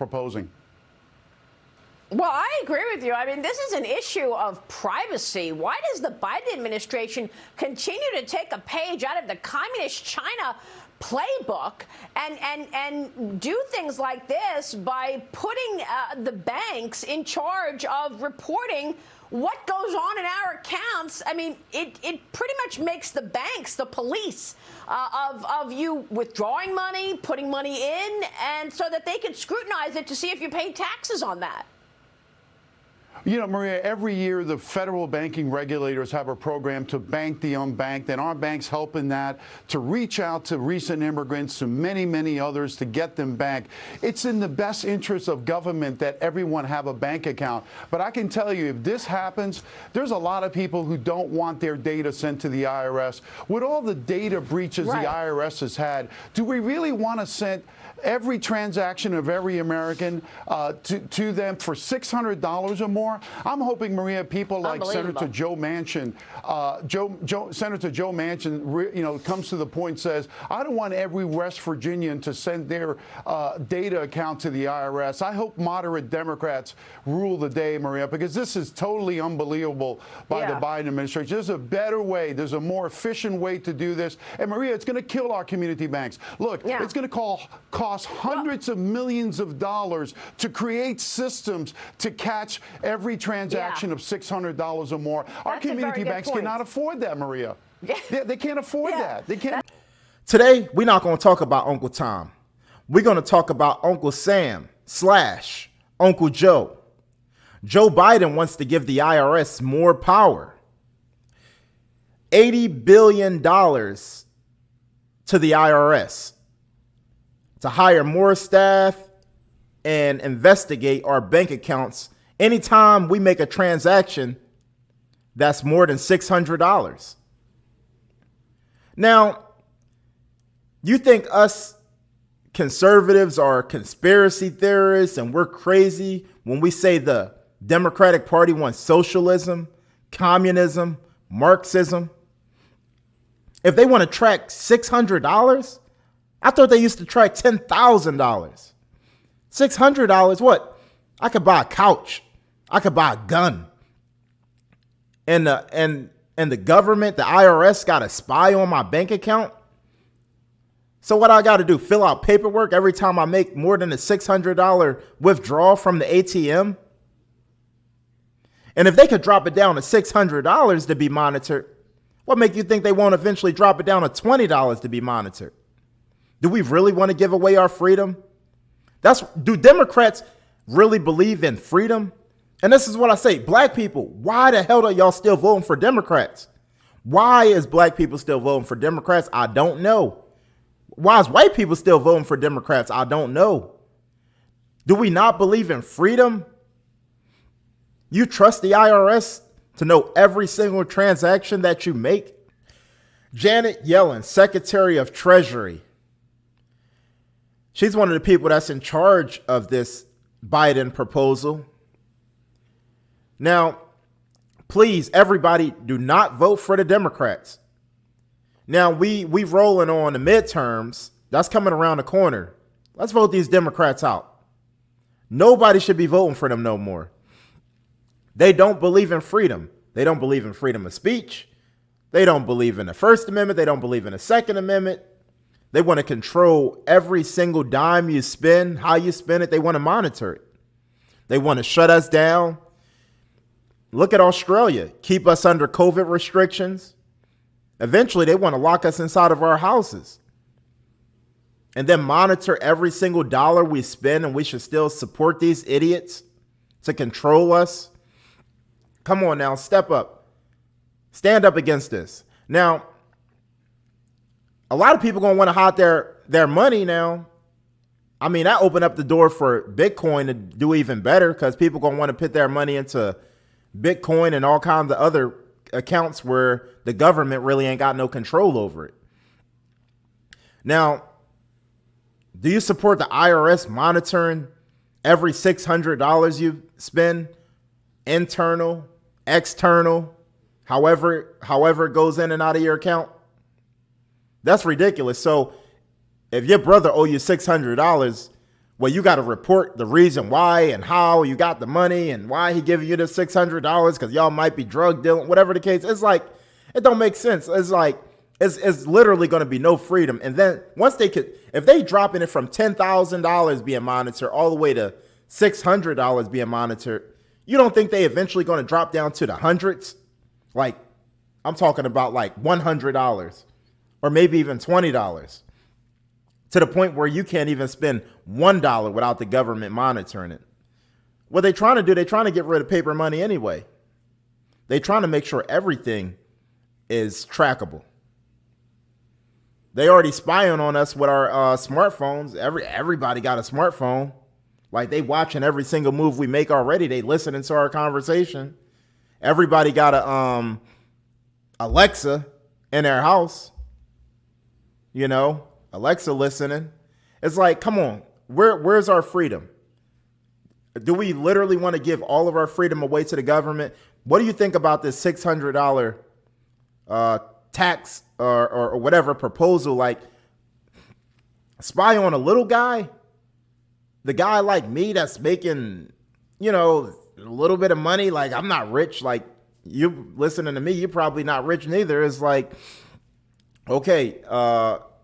proposing. Well, I agree with you. I mean, this is an issue of privacy. Why does the Biden administration continue to take a page out of the communist China playbook and do things like this by putting the banks in charge of reporting what goes on in our accounts? I mean, it pretty much makes the banks the police of you withdrawing money, putting money in, and so that they can scrutinize it to see if you pay taxes on that. You know, Maria, every year the federal banking regulators have a program to bank the unbanked, and our bank's helping that, to reach out to recent immigrants, to many, many others, to get them back. It's in the best interest of government that everyone have a bank account. But I can tell you, if this happens, there's a lot of people who don't want their data sent to the IRS. With all the data breaches the IRS has had, do we really want to send every transaction of every American to them for $600 or more? I'm hoping, Maria, people like Senator Joe Manchin, Senator Joe Manchin, comes to the point and says, I don't want every West Virginian to send their data account to the IRS. I hope moderate Democrats rule the day, Maria, because this is totally unbelievable by the Biden administration. There's a better way. There's a more efficient way to do this. And, Maria, it's going to kill our community banks. Look, it's going to cost hundreds of millions of dollars to create systems to catch every transaction of $600 or more. Our community banks cannot afford that, Maria. They can't afford that. They can't. Today, we're not going to talk about Uncle Tom. We're going to talk about Uncle Sam / Uncle Joe. Joe Biden wants to give the IRS more power. $80 billion to the IRS to hire more staff and investigate our bank accounts anytime we make a transaction that's more than $600. Now, you think us conservatives are conspiracy theorists and we're crazy when we say the Democratic Party wants socialism, communism, Marxism? If they want to track $600, I thought they used to track $10,000. $600, what? I could buy a couch. I could buy a gun. And the government, the IRS, got a spy on my bank account. So what I got to do? Fill out paperwork every time I make more than a $600 withdrawal from the ATM? And if they could drop it down to $600 to be monitored, what make you think they won't eventually drop it down to $20 to be monitored? Do we really want to give away our freedom? Do Democrats really believe in freedom? And this is what I say, black people, why the hell are y'all still voting for Democrats? Why is black people still voting for Democrats? I don't know. Why is white people still voting for Democrats? I don't know. Do we not believe in freedom? You trust the IRS to know every single transaction that you make? Janet Yellen, Secretary of Treasury. She's one of the people that's in charge of this Biden proposal. Now, please, everybody, do not vote for the Democrats. Now, we rolling on the midterms. That's coming around the corner. Let's vote these Democrats out. Nobody should be voting for them no more. They don't believe in freedom. They don't believe in freedom of speech. They don't believe in the First Amendment. They don't believe in the Second Amendment. They want to control every single dime you spend, how you spend it. They want to monitor it. They want to shut us down. Look at Australia. Keep us under COVID restrictions. Eventually, they want to lock us inside of our houses and then monitor every single dollar we spend, and we should still support these idiots to control us. Come on now, step up. Stand up against this. Now, a lot of people going to want to hide their money now. I mean, that opened up the door for Bitcoin to do even better, because people going to want to put their money into Bitcoin and all kinds of other accounts where the government really ain't got no control over it. Now, do you support the IRS monitoring every $600 you spend, internal, external, however it goes in and out of your account? That's ridiculous. So if your brother owe you $600, well, you got to report the reason why and how you got the money and why he giving you the $600 because y'all might be drug dealing, whatever the case. It's like, it don't make sense. It's like, it's literally going to be no freedom. And then once if they dropping it from $10,000 being monitored all the way to $600 being monitored, you don't think they eventually going to drop down to the hundreds? Like, I'm talking about like $100 or maybe even $20 to the point where you can't even spend $1 without the government monitoring it. What they trying to do, they're trying to get rid of paper money anyway. They're trying to make sure everything is trackable. They already spying on us with our smartphones. Everybody got a smartphone. Like, they watching every single move we make already. They listening to our conversation. Everybody got a Alexa in their house. You know, Alexa listening. It's like, come on, where's our freedom? Do we literally want to give all of our freedom away to the government? What do you think about this $600 tax or whatever proposal? Like, spy on a little guy, the guy like me that's making, you know, a little bit of money. Like, I'm not rich. Like, you listening to me, you're probably not rich neither. It's like, okay,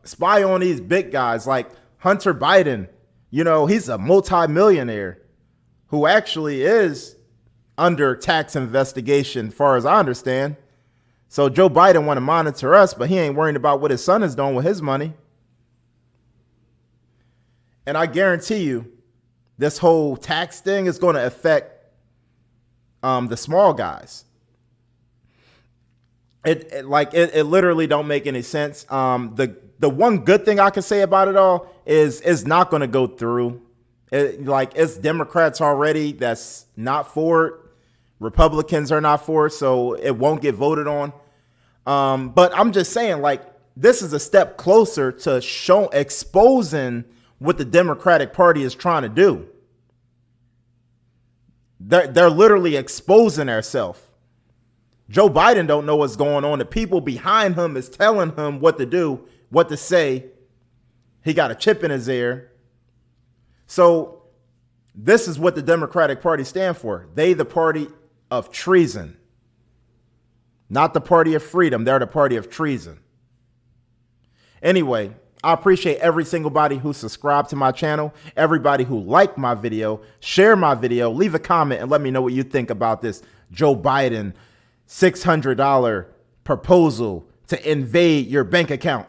spy on these big guys like Hunter Biden. You know, he's a multimillionaire who actually is under tax investigation, far as I understand. So Joe Biden want to monitor us, but he ain't worrying about what his son is doing with his money. And I guarantee you, this whole tax thing is going to affect the small guys. It literally don't make any sense. The one good thing I can say about it all is it's not going to go through. It's Democrats already that's not for it. Republicans are not for it, so it won't get voted on. But I'm just saying, like, this is a step closer to exposing what the Democratic Party is trying to do. They're literally exposing themselves. Joe Biden don't know what's going on. The people behind him is telling him what to do, what to say. He got a chip in his ear. So this is what the Democratic Party stand for. They the party of treason. Not the party of freedom. They're the party of treason. Anyway, I appreciate every single body who subscribed to my channel, everybody who liked my video, share my video, leave a comment, and let me know what you think about this Joe Biden $600 proposal to invade your bank account.